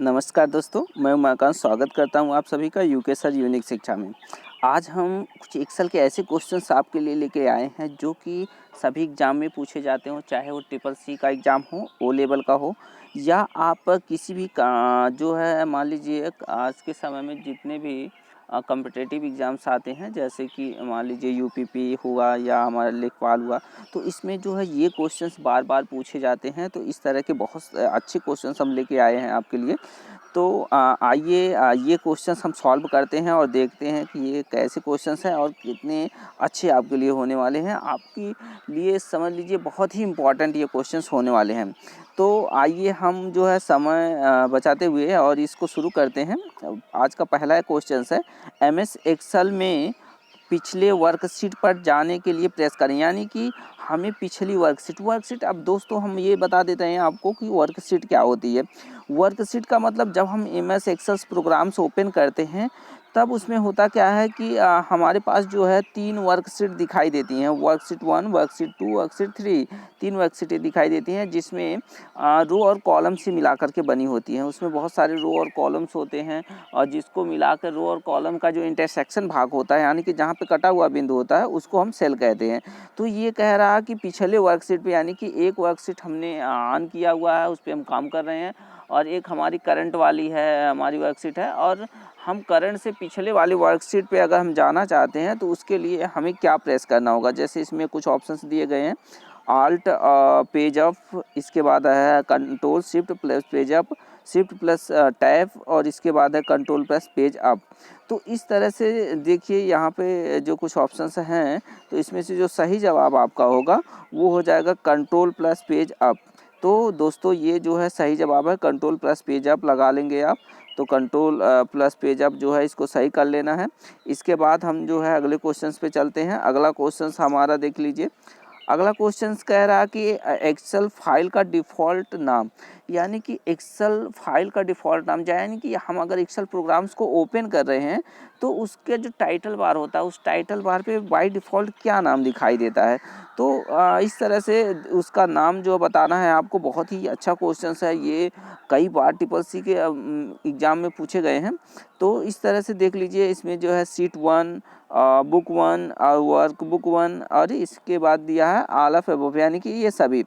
नमस्कार दोस्तों, मैं उमाकांत स्वागत करता हूं आप सभी का यूके सर यूनिक शिक्षा में। आज हम कुछ एक्सेल के ऐसे क्वेश्चंस आपके लिए लेके आए हैं जो कि सभी एग्ज़ाम में पूछे जाते हों, चाहे वो ट्रिपल सी का एग्ज़ाम हो, ओ लेवल का हो, या आप किसी भी का जो है मान लीजिए आज के समय में जितने भी कॉम्पिटिटिव एग्ज़ाम्स आते हैं, जैसे कि मान लीजिए यूपीपी हुआ या हमारा लेखपाल हुआ, तो इसमें जो है ये क्वेश्चंस बार बार पूछे जाते हैं। तो इस तरह के बहुत अच्छे क्वेश्चंस हम लेके आए हैं आपके लिए। तो आइए ये क्वेश्चंस हम सॉल्व करते हैं और देखते हैं कि ये कैसे क्वेश्चंस हैं और कितने अच्छे आपके लिए होने वाले हैं। आपके लिए समझ लीजिए बहुत ही इम्पोर्टेंट ये क्वेश्चंस होने वाले हैं। तो आइए हम जो है समय बचाते हुए और इसको शुरू करते हैं। आज का पहला क्वेश्चंस है, एमएस एक्सेल में पिछले वर्कशीट पर जाने के लिए प्रेस करें। यानी कि हमें पिछली वर्कशीट अब दोस्तों हम ये बता देते हैं आपको कि वर्कशीट क्या होती है। वर्कशीट का मतलब जब हम एमएस एक्सेल प्रोग्राम्स ओपन करते हैं तब उसमें होता क्या है कि हमारे पास जो है 3 वर्कशीट दिखाई देती हैं। वर्कशीट 1, वर्कशीट 2, वर्कशीट 3, 3 वर्कशीटें दिखाई देती हैं जिसमें रो और कॉलम से मिलाकर के बनी होती हैं। उसमें बहुत सारे रो और कॉलम्स होते हैं और जिसको मिलाकर रो और कॉलम का जो इंटरसेक्शन भाग होता है, यानी कि जहाँ पे कटा हुआ बिंदु होता है, उसको हम सेल कहते हैं। तो ये कह रहा कि पिछले वर्कशीट पे, यानी कि एक वर्कशीट हमने ऑन किया हुआ है, उस पर हम काम कर रहे हैं, और एक हमारी करंट वाली है, हमारी वर्कशीट है, और हम करंट से पिछले वाली वर्कशीट पे अगर हम जाना चाहते हैं तो उसके लिए हमें क्या प्रेस करना होगा। जैसे इसमें कुछ ऑप्शंस दिए गए हैं, आल्ट पेज अप, इसके बाद है control shift plus page up, shift plus tab, और इसके बाद है कंट्रोल प्लस पेज अप। तो इस तरह से देखिए यहाँ पे जो कुछ ऑप्शंस हैं, तो इसमें से जो सही जवाब आपका होगा वो हो जाएगा कंट्रोल प्लस पेज अप। तो दोस्तों ये जो है सही जवाब है, कंट्रोल प्लस पेज अप लगा लेंगे आप। तो कंट्रोल प्लस पेज अप जो है इसको सही कर लेना है। इसके बाद हम जो है अगले क्वेश्चंस पे चलते हैं। अगला क्वेश्चंस हमारा देख लीजिए। अगला क्वेश्चन कह रहा कि एक्सेल फाइल का डिफ़ॉल्ट नाम, यानी कि एक्सेल फाइल का डिफ़ॉल्ट नाम, यानी कि हम अगर एक्सेल प्रोग्राम्स को ओपन कर रहे हैं तो उसके जो टाइटल बार होता है, उस टाइटल बार पे बाय डिफ़ॉल्ट क्या नाम दिखाई देता है। तो इस तरह से उसका नाम जो बताना है आपको। बहुत ही अच्छा क्वेश्चन है ये, कई बार ट्रिपल सी के एग्ज़ाम में पूछे गए हैं। तो इस तरह से देख लीजिए, इसमें जो है सीट 1, बुक 1 और वर्क बुक 1, और इसके बाद दिया है ऑल ऑफ अबव, यानी कि ये सभी।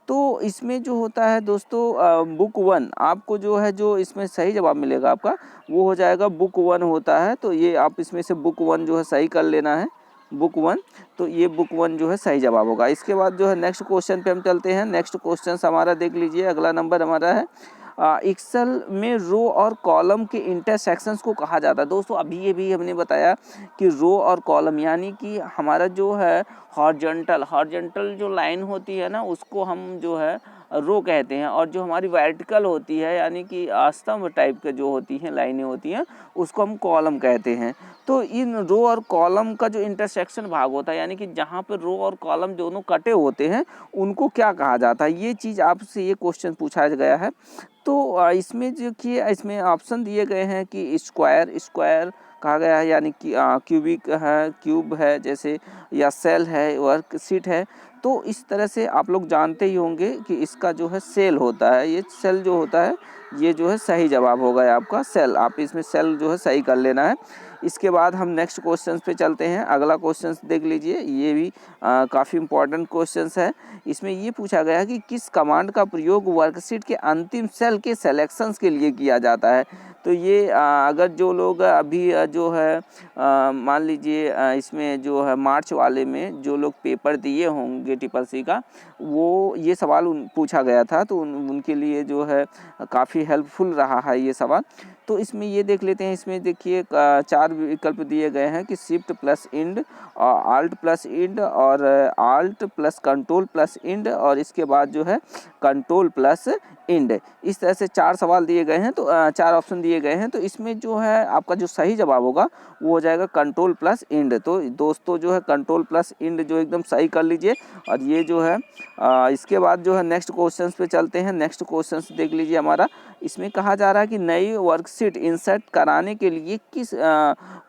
तो इसमें जो होता है दोस्तों बुक 1, आपको जो है जो इसमें सही जवाब मिलेगा आपका वो हो जाएगा बुक 1 होता है। तो ये आप इसमें से बुक 1 जो है सही कर लेना है, बुक 1। तो ये बुक 1 जो है सही जवाब होगा। इसके बाद जो है नेक्स्ट क्वेश्चन पे हम चलते हैं। नेक्स्ट क्वेश्चन हमारा देख लीजिए, अगला नंबर हमारा है, एक्सेल में रो और कॉलम के इंटरसेक्शंस को कहा जाता है। दोस्तों अभी ये भी हमने बताया कि रो और कॉलम, यानी कि हमारा जो है हॉरिजॉन्टल जो लाइन होती है ना, उसको हम जो है रो कहते हैं, और जो हमारी वर्टिकल होती है, यानी कि स्तंभ टाइप के जो होती हैं लाइनें होती हैं, उसको हम कॉलम कहते हैं। तो इन रो और कॉलम का जो इंटरसेक्शन भाग होता है, यानी कि जहाँ पर रो और कॉलम दोनों कटे होते हैं, उनको क्या कहा जाता है, ये चीज़ आपसे ये क्वेश्चन पूछा गया है। तो इसमें देखिए, इसमें ऑप्शन दिए गए हैं कि स्क्वायर कहा गया है, यानी कि क्यूबिक है, क्यूब है जैसे, या सेल है, वर्कशीट है। तो इस तरह से आप लोग जानते ही होंगे कि इसका जो है सेल होता है, ये सेल जो होता है ये जो है सही जवाब होगा आपका सेल। आप इसमें सेल जो है सही कर लेना है। इसके बाद हम नेक्स्ट क्वेश्चन पे चलते हैं। अगला क्वेश्चन देख लीजिए, ये भी काफ़ी इंपॉर्टेंट क्वेश्चन है। इसमें ये पूछा गया है कि किस कमांड का प्रयोग वर्कशीट के अंतिम सेल के सिलेक्शंस के लिए किया जाता है। तो ये अगर जो लोग अभी जो है मान लीजिए इसमें जो है मार्च वाले में जो लोग पेपर दिए होंगे ट्रिपल सी का, वो ये सवाल पूछा गया था, तो उनके लिए जो है काफ़ी हेल्पफुल रहा है ये सवाल। तो इसमें ये देख लेते हैं। इसमें देखिए 4 विकल्प दिए गए हैं कि shift plus end, alt plus end, और alt plus control plus end, और इसके बाद जो है कंट्रोल प्लस इंड। इस तरह से 4 सवाल दिए गए हैं, तो 4 ऑप्शन दिए गए हैं। तो इसमें जो है आपका जो सही जवाब होगा वो हो जाएगा कंट्रोल प्लस इंड। तो दोस्तों जो है कंट्रोल प्लस इंड जो एकदम सही कर लीजिए। और ये जो है इसके बाद जो है नेक्स्ट क्वेश्चन पे चलते हैं। नेक्स्ट क्वेश्चन देख लीजिए हमारा। इसमें कहा जा रहा है कि नई वर्कशीट इंसर्ट कराने के लिए किस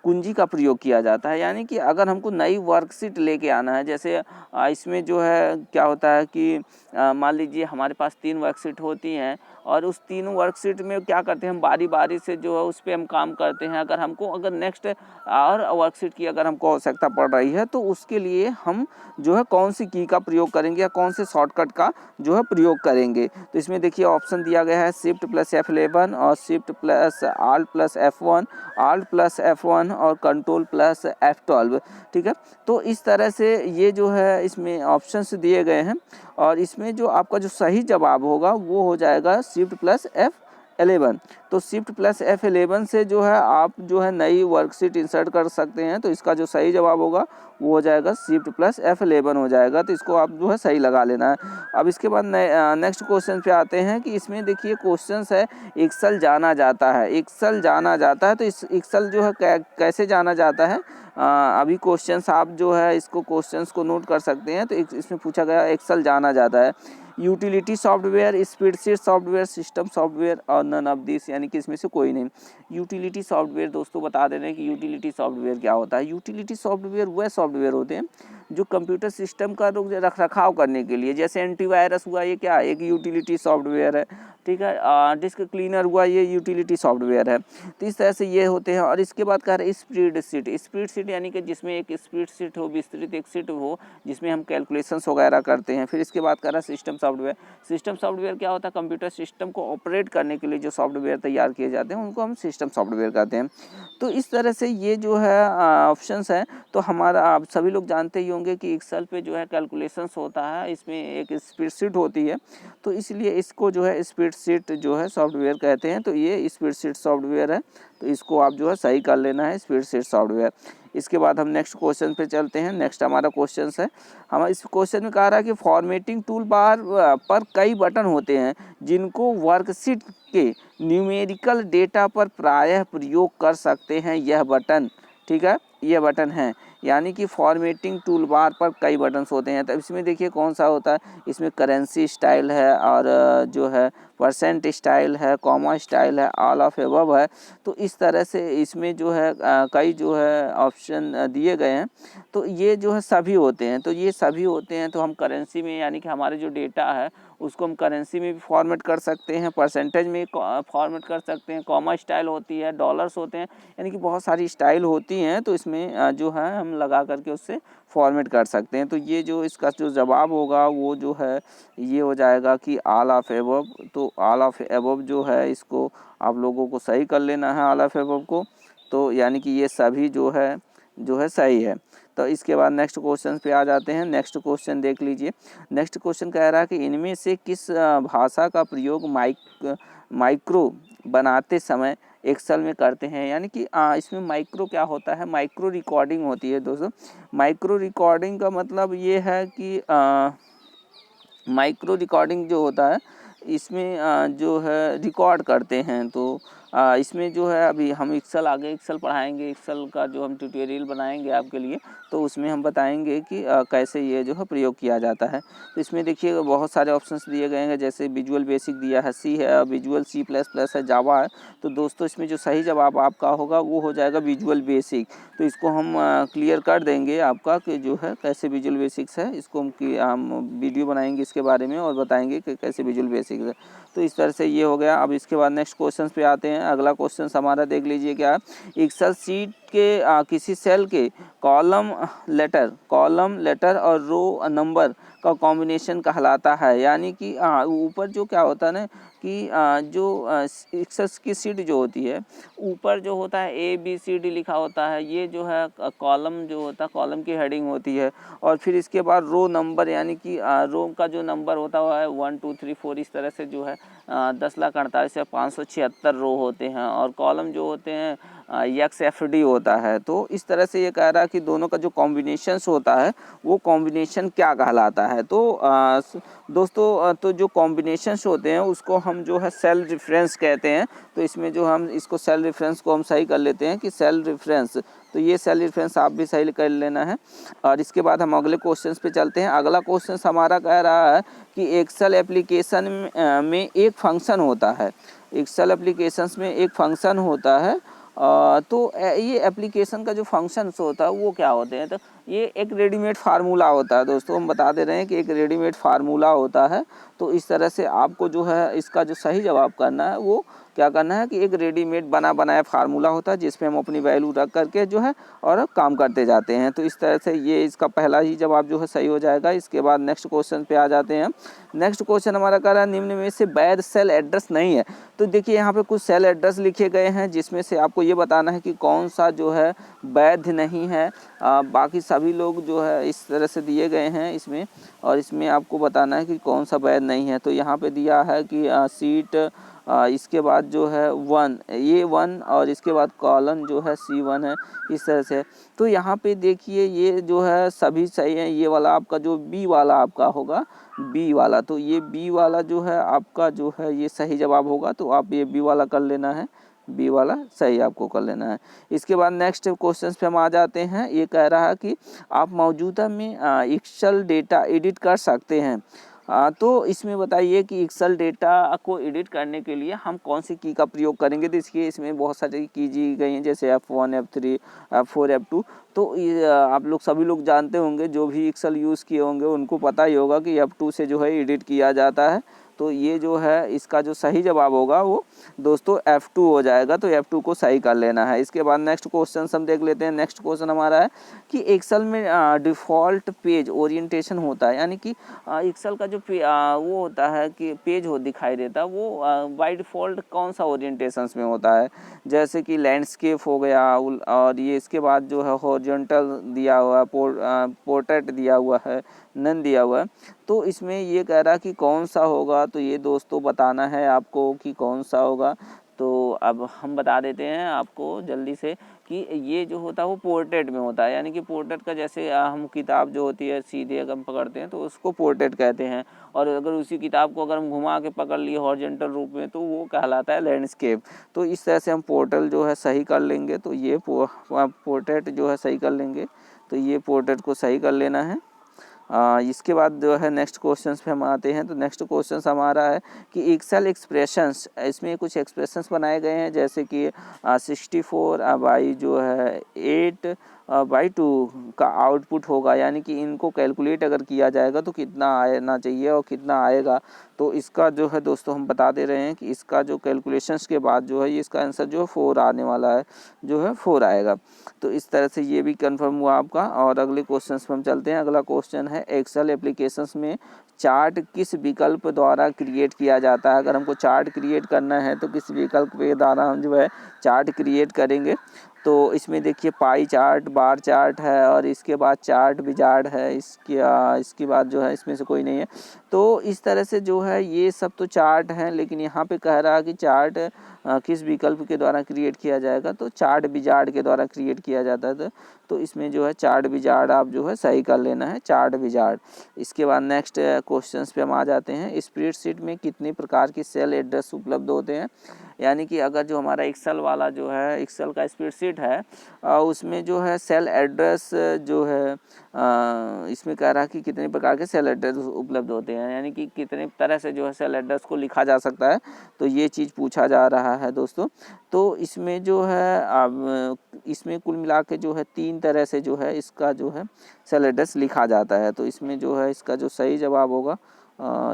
कुंजी का प्रयोग किया जाता है। यानी कि अगर हमको नई वर्कशीट लेके आना है, जैसे इसमें जो है क्या होता है कि मान लीजिए हमारे पास 3 वर्कशीट होती हैं और उस तीनों वर्कशीट में क्या करते हैं, हम बारी बारी से जो है उस पर हम काम करते हैं। अगर नेक्स्ट और वर्कशीट की अगर हमको आवश्यकता पड़ रही है तो उसके लिए हम जो है कौन सी की का प्रयोग करेंगे या कौन से शॉर्टकट का जो है प्रयोग करेंगे। तो इसमें देखिए ऑप्शन दिया गया है शिफ्ट प्लस F11 और shift plus alt plus F1, alt plus F1 और कंट्रोल प्लस F12। ठीक है, तो इस तरह से ये जो है इसमें ऑप्शंस दिए गए हैं और इसमें जो आपका जो सही जवाब होगा वो हो जाएगा शिफ्ट प्लस F11। तो शिफ्ट प्लस F11 से जो है आप जो है नई वर्कशीट इंसर्ट कर सकते हैं। तो इसका जो सही जवाब होगा वो हो जाएगा शिफ्ट प्लस F11 हो जाएगा। तो इसको आप जो है सही लगा लेना है। अब इसके बाद नेक्स्ट क्वेश्चन पे आते हैं कि इसमें देखिए क्वेश्चंस है एक्सेल जाना जाता है, एक्सेल जाना जाता है। तो इस एक्सेल जो है कैसे जाना जाता है, अभी क्वेश्चंस आप जो है इसको क्वेश्चंस को नोट कर सकते हैं। तो इसमें पूछा गया एक्सेल जाना जाता है utility software, spreadsheet software, system software और नन ऑफ दिस, यानी कि इसमें से कोई नहीं। यूटिलिटी सॉफ्टवेयर दोस्तों बता दे रहे हैं कि यूटिलिटी सॉफ्टवेयर क्या होता है। यूटिलिटी सॉफ्टवेयर वह सॉफ्टवेयर होते हैं जो कंप्यूटर सिस्टम का रख रखाव करने के लिए, जैसे एंटीवायरस हुआ, ये क्या एक यूटिलिटी सॉफ्टवेयर है। ठीक है, डिस्क क्लीनर हुआ, ये यूटिलिटी सॉफ्टवेयर है। तो इस तरह से ये होते हैं। और इसके बाद कह रहे हैं स्प्रेडशीट, स्प्रेडशीट यानी कि जिसमें एक स्प्रेडशीट हो, विस्तृत एक शीट हो जिसमें हम कैलकुलेशंस वगैरह करते हैं। फिर इसके बाद कह रहा है सिस्टम सॉफ्टवेयर। सिस्टम सॉफ्टवेयर क्या होता है, कंप्यूटर सिस्टम को ऑपरेट करने के लिए जो सॉफ्टवेयर तैयार किए जाते हैं उनको हम सिस्टम सॉफ्टवेयर कहते हैं। तो इस तरह से ये जो है ऑप्शंस हैं। तो हमारा आप सभी लोग जानते ही होंगे कि एक्सेल पे जो है कैलकुलेशंस होता है, इसमें एक स्प्रेडशीट होती है। तो इसलिए इसको जो है स्प्रेडशीट जो है सॉफ्टवेयर कहते हैं। तो ये स्प्रेडशीट सॉफ्टवेयर है, तो इसको आप जो है सही कर लेना है, स्प्रेडशीट सॉफ्टवेयर। इसके बाद हम नेक्स्ट क्वेश्चन पे चलते हैं। नेक्स्ट हमारा क्वेश्चन है, हम इस क्वेश्चन में कह रहा है कि फॉर्मेटिंग टूल बार पर कई बटन होते हैं जिनको वर्कशीट के न्यूमेरिकल डेटा पर प्रायः प्रयोग कर सकते हैं यह बटन। ठीक है, ये बटन है, यानी कि फॉर्मेटिंग टूल बार पर कई बटन्स होते हैं। तो इसमें देखिए कौन सा होता है, इसमें करेंसी स्टाइल है और जो है परसेंट स्टाइल है, कॉमा स्टाइल है, ऑल ऑफ एबव है। तो इस तरह से इसमें जो है कई जो है ऑप्शन दिए गए हैं। तो ये जो है सभी होते हैं, तो ये सभी होते हैं। तो हम करेंसी में, यानी कि हमारे जो डेटा है उसको हम करेंसी में भी फॉर्मेट कर सकते हैं, परसेंटेज में फॉर्मेट कर सकते हैं, कॉमा स्टाइल होती है, डॉलर्स होते हैं, यानी कि बहुत सारी स्टाइल होती हैं। तो इसमें जो है हम लगा करके उससे फॉर्मेट कर सकते हैं। तो ये जो इसका जो जवाब होगा वो जो है ये हो जाएगा कि ऑल ऑफ एबव। तो ऑल ऑफ एबव जो है इसको आप लोगों को सही कर लेना है, ऑल ऑफ एबव को। तो यानी कि ये सभी जो है सही है। तो इसके बाद नेक्स्ट क्वेश्चन पे आ जाते हैं। नेक्स्ट क्वेश्चन देख लीजिए। नेक्स्ट क्वेश्चन कह रहा है कि इनमें से किस भाषा का प्रयोग माइक्रो बनाते समय एक्सेल में करते हैं, यानी कि इसमें माइक्रो क्या होता है, माइक्रो रिकॉर्डिंग होती है दोस्तों। माइक्रो रिकॉर्डिंग का मतलब ये है कि माइक्रो रिकॉर्डिंग जो होता है इसमें जो है रिकॉर्ड करते हैं। तो इसमें जो है अभी हम एक्सेल आगे एक्सेल पढ़ाएंगे, एक्सेल का जो हम ट्यूटोरियल बनाएंगे आपके लिए, तो उसमें हम बताएंगे कि कैसे ये जो है प्रयोग किया जाता है। तो इसमें देखिए बहुत सारे ऑप्शंस दिए गए हैं, जैसे विजुअल बेसिक दिया है, सी है, विजुअल C++ है, जावा है। तो दोस्तों इसमें जो सही जवाब आपका होगा वो हो जाएगा विजुअल बेसिक। तो इसको हम क्लियर कर देंगे आपका कि जो है कैसे विजुअल बेसिक्स है। इसको हम वीडियो बनाएंगे इसके बारे में और बताएंगे कि कैसे विजुअल बेसिक्स है। तो इस तरह से ये हो गया। अब इसके बाद नेक्स्ट क्वेश्चन पे आते हैं। अगला क्वेश्चन हमारा देख लीजिए क्या है, एक्सेल शीट के किसी सेल के कॉलम लेटर और रो नंबर का कॉम्बिनेशन कहलाता है। यानी कि ऊपर जो क्या होता है ना कि जो एक्सेल की शीट जो होती है ऊपर जो होता है ABCD लिखा होता है, ये जो है कॉलम जो होता है, कॉलम की हेडिंग होती है। और फिर इसके बाद रो नंबर, यानी कि रो का जो नंबर होता है 1 2 3 4, इस तरह से जो है 10,48,576 रो होते हैं। और कॉलम जो होते हैं XFD होता है। तो इस तरह से ये कह रहा है कि दोनों का जो कॉम्बिनेशंस होता है वो कॉम्बिनेशन क्या कहलाता है। तो दोस्तों तो जो कॉम्बिनेशंस होते हैं उसको हम जो है सेल रेफरेंस कहते हैं। तो इसमें जो हम इसको सेल रेफरेंस को हम सही कर लेते हैं कि सेल रेफरेंस। तो ये सेल रेफरेंस आप भी सही कर लेना है। और इसके बाद हम अगले क्वेश्चन पे चलते हैं। अगला क्वेश्चन हमारा कह रहा है कि एक्सेल एप्लीकेशन में एक फंक्शन होता है, एक्सेल एप्लीकेशंस में एक फंक्शन होता है। तो ये एप्लीकेशन का जो फंक्शंस होता है वो क्या होते हैं। तो ये एक रेडीमेड फार्मूला होता है दोस्तों, हम बता दे रहे हैं कि एक रेडीमेड फार्मूला होता है। तो इस तरह से आपको जो है इसका जो सही जवाब करना है वो क्या करना है कि एक रेडीमेड बना बनाया फार्मूला होता है जिसमें हम अपनी वैल्यू रख करके जो है और काम करते जाते हैं। तो इस तरह से ये इसका पहला ही जवाब जो है सही हो जाएगा। इसके बाद नेक्स्ट क्वेश्चन पे आ जाते हैं। नेक्स्ट क्वेश्चन हमारा कह रहा है निम्न में से वैध सेल एड्रेस नहीं है। तो देखिए यहाँ पे कुछ सेल एड्रेस लिखे गए हैं जिसमें से आपको ये बताना है कि कौन सा जो है वैध नहीं है। बाकी सभी लोग जो है इस तरह से दिए गए हैं इसमें, और इसमें आपको बताना है कि कौन सा वैध नहीं है। तो यहाँ पे दिया है कि सीट, इसके बाद जो है 1 ये 1 और इसके बाद कॉलन जो है C1 है, इस तरह से। तो यहाँ पे देखिए ये जो है सभी सही है। ये वाला आपका जो बी वाला आपका होगा, बी वाला, तो ये बी वाला जो है आपका जो है ये सही जवाब होगा। तो आप ये बी वाला कर लेना है, बी वाला सही आपको कर लेना है। इसके बाद नेक्स्ट क्वेश्चन पे हम आ जाते हैं। ये कह रहा है कि आप मौजूदा में एक्सेल डेटा एडिट कर सकते हैं। तो इसमें बताइए कि एक्सेल डेटा को एडिट करने के लिए हम कौन सी की का प्रयोग करेंगे। तो देखिए इसमें बहुत सारी की दी गई हैं जैसे F1 F3 F4 F2। तो ये आप लोग सभी लोग जानते होंगे, जो भी एक्सेल यूज़ किए होंगे उनको पता ही होगा कि F2 से जो है एडिट किया जाता है। तो ये जो है इसका जो सही जवाब होगा वो दोस्तों F2 हो जाएगा। तो F2 को सही कर लेना है। इसके बाद नेक्स्ट क्वेश्चन हम देख लेते हैं। नेक्स्ट क्वेश्चन हमारा है कि एक्सेल में डिफ़ॉल्ट पेज ओरिएंटेशन होता है, यानी कि एक्सेल का जो वो होता है कि पेज हो दिखाई देता है वो बाय डिफ़ॉल्ट कौन सा ओरिएंटेशंस में होता है। जैसे कि लैंडस्केप हो गया, और ये इसके बाद जो है हॉरिजॉन्टल दिया हुआ है, पोर्ट्रेट दिया हुआ है, नन दिया हुआ है। तो इसमें ये कह रहा है कि कौन सा होगा। तो ये दोस्तों बताना है आपको कि कौन सा होगा। तो अब हम बता देते हैं आपको जल्दी से कि ये जो होता है वो पोर्ट्रेट में होता है, यानी कि पोर्ट्रेट का जैसे हम किताब जो होती है सीधे अगर हम पकड़ते हैं तो उसको पोर्ट्रेट कहते हैं, और अगर उसी किताब को अगर हम घुमा के पकड़ लिए हॉरिजॉन्टल रूप में तो वो कहलाता है लैंडस्केप। तो इस तरह से हम पोर्ट्रेट जो है सही कर लेंगे। तो ये पोर्ट्रेट जो है सही कर लेंगे। तो ये पोर्ट्रेट को सही कर लेना है। इसके बाद जो है नेक्स्ट क्वेश्चंस पे हम आते हैं। तो नेक्स्ट क्वेश्चंस हमारा है कि एक्सेल एक्सप्रेशंस, इसमें कुछ एक्सप्रेशंस बनाए गए हैं जैसे कि 64 बाई जो है 8/2 का आउटपुट होगा, यानी कि इनको कैलकुलेट अगर किया जाएगा तो कितना आना चाहिए और कितना आएगा। तो इसका जो है दोस्तों हम बता दे रहे हैं कि इसका जो कैलकुलेशंस के बाद जो है इसका आंसर जो है 4 आने वाला है, जो है 4 आएगा। तो इस तरह से ये भी कंफर्म हुआ आपका। और अगले क्वेश्चन पे हम चलते हैं। अगला क्वेश्चन है एक्सेल एप्लीकेशंस में चार्ट किस विकल्प द्वारा क्रिएट किया जाता है। अगर हमको चार्ट क्रिएट करना है तो किस विकल्प के द्वारा हम जो है चार्ट क्रिएट करेंगे। तो इसमें देखिए पाई चार्ट, बार चार्ट है, और इसके बाद चार्ट विजार्ड है, इसके बाद जो है इसमें से कोई नहीं है। तो इस तरह से जो है ये सब तो चार्ट हैं, लेकिन यहाँ पे कह रहा है कि चार्ट किस विकल्प के द्वारा क्रिएट किया जाएगा। तो चार्ट विजार्ड के द्वारा क्रिएट किया जाता है। तो इसमें जो है चार्ट विजार्ड आप जो है सही कर लेना है, चार्ट विजार्ड। इसके बाद नेक्स्ट क्वेश्चंस पे हम आ जाते हैं। स्प्रेडशीट में कितने प्रकार की सेल एड्रेस उपलब्ध होते हैं। यानी कि अगर जो हमारा एक्सेल वाला जो है एक्सेल का स्प्रेडशीट है उसमें जो है सेल एड्रेस जो है इसमें कह रहा है कि कितने प्रकार के सेल एड्रेस उपलब्ध होते हैं, यानी कि कितने तरह से जो है सेल एड्रेस को लिखा जा सकता है। तो ये चीज़ पूछा जा रहा है दोस्तों। तो इसमें जो है अब इसमें कुल मिला के जो है 3 तरह से जो है इसका जो है सेल एड्रेस लिखा जाता है। तो इसमें जो है इसका जो सही जवाब होगा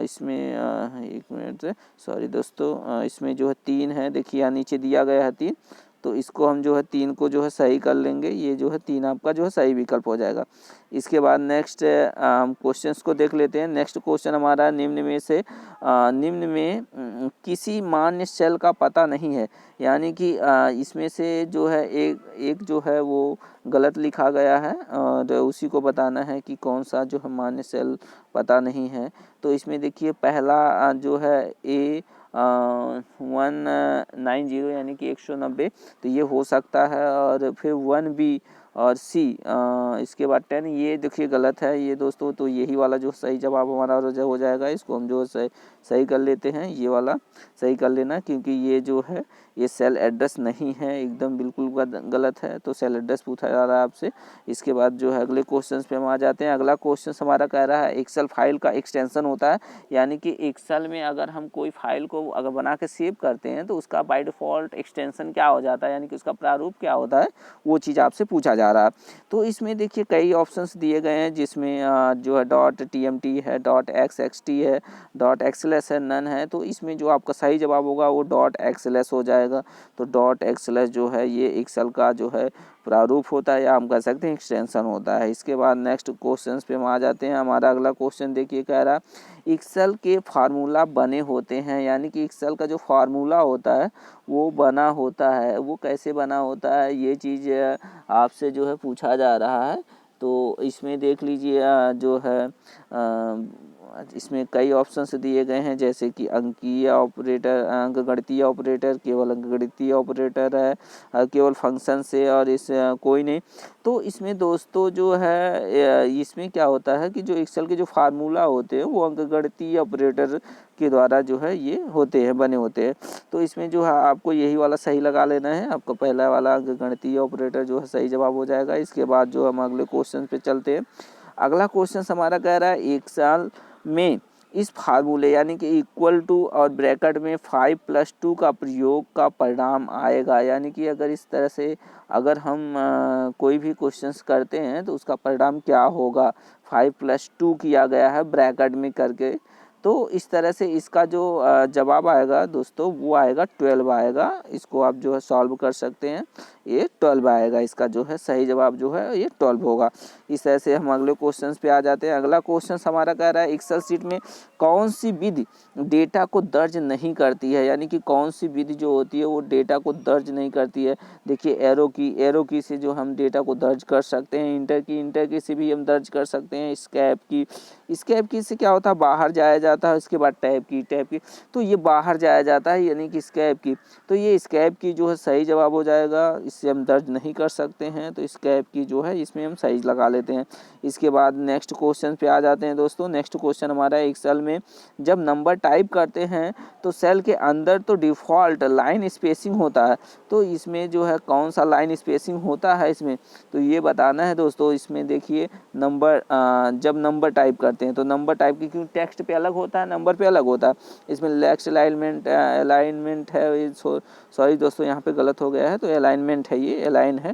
इसमें एक मिनट, सॉरी दोस्तों, इसमें जो है 3 है, देखिए यहाँ नीचे दिया गया है 3। तो इसको हम जो है 3 को जो है सही कर लेंगे। ये जो है 3 आपका जो है सही विकल्प हो जाएगा। इसके बाद नेक्स्ट हम क्वेश्चंस को देख लेते हैं। नेक्स्ट क्वेश्चन हमारा निम्न में किसी मान्य सेल का पता नहीं है, यानी कि इसमें से जो है एक जो है वो गलत लिखा गया है, और उसी को बताना है कि कौन सा जो है मान्य सेल पता नहीं है। तो इसमें देखिए पहला जो है A190 यानी कि 190, तो ये हो सकता है। और फिर 1B और C, इसके बाद 10, ये देखिए गलत है ये दोस्तों। तो यही वाला जो सही जवाब हमारा हो जाएगा। इसको हम जो सही कर लेते हैं, ये वाला सही कर लेना, क्योंकि ये जो है ये सेल एड्रेस नहीं है, एकदम बिल्कुल गलत है। तो सेल एड्रेस पूछा जा रहा है आपसे। इसके बाद जो है अगले क्वेश्चन पे हम आ जाते हैं। अगला क्वेश्चन हमारा कह रहा है एक्सेल फाइल का एक्सटेंशन होता है, यानी कि एक्सेल में अगर हम कोई फाइल को अगर बना के सेव करते हैं तो उसका बाय डिफ़ॉल्ट एक्सटेंशन क्या हो जाता है, यानी कि उसका प्रारूप क्या होता है, वो चीज़ आपसे पूछा जा रहा है। तो इसमें देखिए कई ऑप्शंस दिए गए हैं, जिसमें जो है डॉट TMT है, डॉट XXT है, डॉट XLS है, नन है। तो इसमें जो आपका सही जवाब होगा वो डॉट XLS हो जाएगा। तो डॉट XLS जो है ये एक्सेल का जो है प्रारूप होता है, या हम कह सकते हैं एक्सटेंशन होता है। इसके बाद नेक्स्ट क्वेश्चन पे हम आ जाते हैं। हमारा अगला क्वेश्चन देखिए कह रहा है एक्सेल के फार्मूला बने होते हैं, यानी कि एक्सेल का जो फार्मूला होता है वो बना होता है। वो कैसे बना होता है ये चीज़ आपसे जो है पूछा जा रहा है। तो इसमें देख लीजिए जो है इसमें कई ऑप्शंस दिए गए हैं, जैसे कि अंकीय ऑपरेटर, अंकगणितीय ऑपरेटर, केवल अंकगणितीय ऑपरेटर है, केवल फंक्शन से, और इस कोई नहीं। तो इसमें दोस्तों जो है इसमें क्या होता है कि जो एक्सेल के जो फार्मूला होते हैं वो अंकगणितीय ऑपरेटर के द्वारा जो है ये होते हैं, बने होते हैं। तो इसमें जो है आपको यही वाला सही लगा लेना है। आपका पहला वाला अंकगणितीय ऑपरेटर जो है सही जवाब हो जाएगा। इसके बाद जो हम अगले क्वेश्चन पे चलते हैं। अगला क्वेश्चन हमारा कह रहा है एक साल में इस फार्मूले यानी कि इक्वल टू और ब्रैकेट में 5+2 का प्रयोग का परिणाम आएगा। यानी कि अगर इस तरह से अगर हम कोई भी क्वेश्चंस करते हैं तो उसका परिणाम क्या होगा। 5+2 किया गया है ब्रैकेट में करके, तो इस तरह से इसका जो जवाब आएगा दोस्तों वो आएगा 12 आएगा। इसको आप जो है सॉल्व कर सकते हैं, ये 12 आएगा। इसका जो है सही जवाब जो है ये 12 होगा। इस तरह से हम अगले क्वेश्चन पे आ जाते हैं। अगला क्वेश्चन हमारा कह रहा है एक्सेल शीट में कौन सी विधि डेटा को दर्ज नहीं करती है। यानी कि कौन सी विधि जो होती है वो डेटा को दर्ज नहीं करती है। देखिए एरो की से जो हम डेटा को दर्ज कर सकते हैं, इंटर की से भी हम दर्ज कर सकते हैं। स्केप की से क्या होता है, बाहर जाया जाता है। उसके बाद टैब की तो ये बाहर जाया जाता है, यानी कि स्केप की। तो ये स्केप की जो है सही जवाब हो जाएगा। इससे हम दर्ज नहीं कर सकते हैं, तो स्केप की जो है इसमें हम सही लगा लेते हैं। इसके बाद नेक्स्ट क्वेश्चन पे आ जाते हैं दोस्तों। नेक्स्ट क्वेश्चन हमारा एक्सेल में जब नंबर टाइप करते हैं तो सेल के अंदर तो डिफ़ॉल्ट लाइन स्पेसिंग होता है। तो इसमें जो है कौन सा लाइन स्पेसिंग होता है इसमें, तो ये बताना है दोस्तों। इसमें देखिए नंबर जब नंबर टाइप करते हैं तो नंबर टाइप की क्यों टेक्स्ट पे अलग होता है, नंबर पे अलग होता है। इसमें लेफ्ट अलाइनमेंट है, सॉरी दोस्तों यहाँ पे गलत हो गया है। तो अलाइनमेंट है, ये अलाइन है।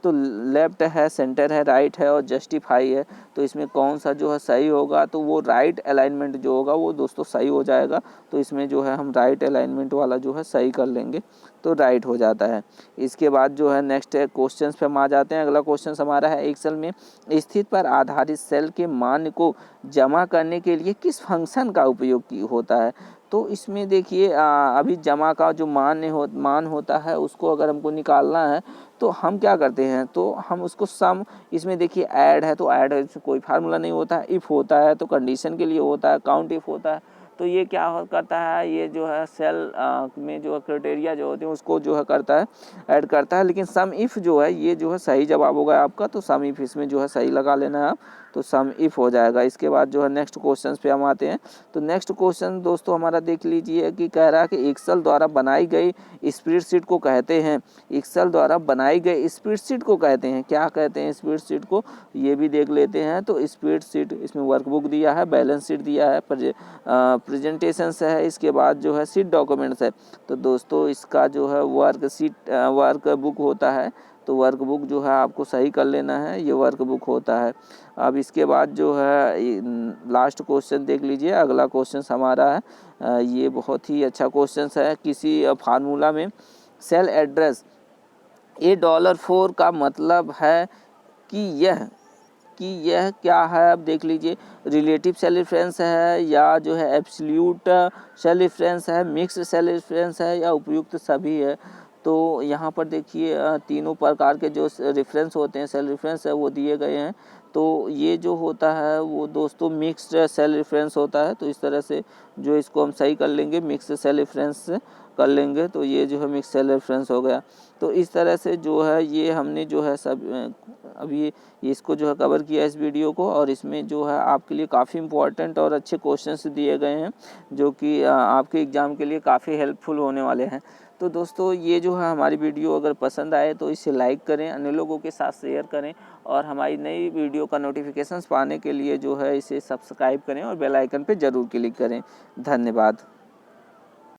तो लेफ्ट है, सेंटर है, राइट है और जस्टिफाई है। तो इसमें कौन सा जो है सही होगा, तो वो राइट अलाइनमेंट जो होगा वो दोस्तों सही हो जाएगा। तो इसमें जो है हम राइट अलाइनमेंट वाला जो है सही कर लेंगे तो राइट हो जाता है। इसके बाद जो है नेक्स्ट क्वेश्चन पे हम आ जाते हैं। अगला क्वेश्चन हमारा है एक्सेल में स्थिति पर आधारित सेल के मान को जमा करने के लिए किस फंक्शन का उपयोग होता है। तो इसमें देखिए अभी जमा का जो मान होता है उसको अगर हमको निकालना है तो हम क्या करते हैं, तो हम उसको सम, इसमें देखिए ऐड है तो ऐड कोई फार्मूला नहीं होता है। इफ़ होता है तो कंडीशन के लिए होता है, काउंट इफ़ होता है। तो ये क्या करता है, ये जो है सेल में जो क्राइटेरिया जो होते हैं उसको जो है करता है, ऐड करता है। लेकिन सम इफ़ जो है ये जो है सही जवाब होगा आपका। तो सम इफ़ इसमें जो है सही लगा लेना है आप, तो सम इफ़ हो जाएगा। इसके बाद जो है नेक्स्ट क्वेश्चन पे हम आते हैं। तो नेक्स्ट क्वेश्चन दोस्तों हमारा देख लीजिए कि कह रहा है कि एक्सेल द्वारा बनाई गई स्प्रेडशीट को कहते हैं, एक्सेल द्वारा बनाई गई स्प्रेडशीट को कहते हैं, क्या कहते हैं स्प्रेडशीट को, ये भी देख लेते हैं। तो स्प्रेडशीट इसमें वर्कबुक दिया है, बैलेंस शीट दिया है, प्रेजेंटेशंस है, इसके बाद जो है शीट डॉक्यूमेंट्स है। तो दोस्तों इसका जो है वर्क बुक होता है। तो वर्क बुक जो है आपको सही कर लेना है, ये वर्क बुक होता है। अब इसके बाद जो है लास्ट क्वेश्चन देख लीजिए। अगला क्वेश्चन हमारा है ये बहुत ही अच्छा क्वेश्चन है। किसी फार्मूला में सेल एड्रेस $4 का मतलब है कि यह क्या है। अब देख लीजिए रिलेटिव सेल रेफरेंस है, या जो है एब्सोल्यूट सेल रेफरेंस है, मिक्स्ड सेल रेफरेंस है, या उपयुक्त सभी है। तो यहाँ पर देखिए तीनों प्रकार के जो रेफरेंस होते हैं, सेल रेफरेंस है, वो दिए गए हैं। तो ये जो होता है वो दोस्तों मिक्स्ड सेल रेफरेंस होता है। तो इस तरह से जो इसको हम सही कर लेंगे, मिक्स्ड सेल रेफरेंस कर लेंगे, तो ये जो है मिक्स सेल रेफरेंस हो गया। तो इस तरह से जो है ये हमने जो है सब अभी इसको जो है कवर किया इस वीडियो को। और इसमें जो है आपके लिए काफ़ी इम्पोर्टेंट और अच्छे क्वेश्चंस दिए गए हैं, जो कि आपके एग्ज़ाम के लिए काफ़ी हेल्पफुल होने वाले हैं। तो दोस्तों ये जो है हमारी वीडियो अगर पसंद आए तो इसे लाइक करें, अन्य लोगों के साथ शेयर करें, और हमारी नई वीडियो का नोटिफिकेशंस पाने के लिए जो है इसे सब्सक्राइब करें और बेल आइकन पे ज़रूर क्लिक करें। धन्यवाद।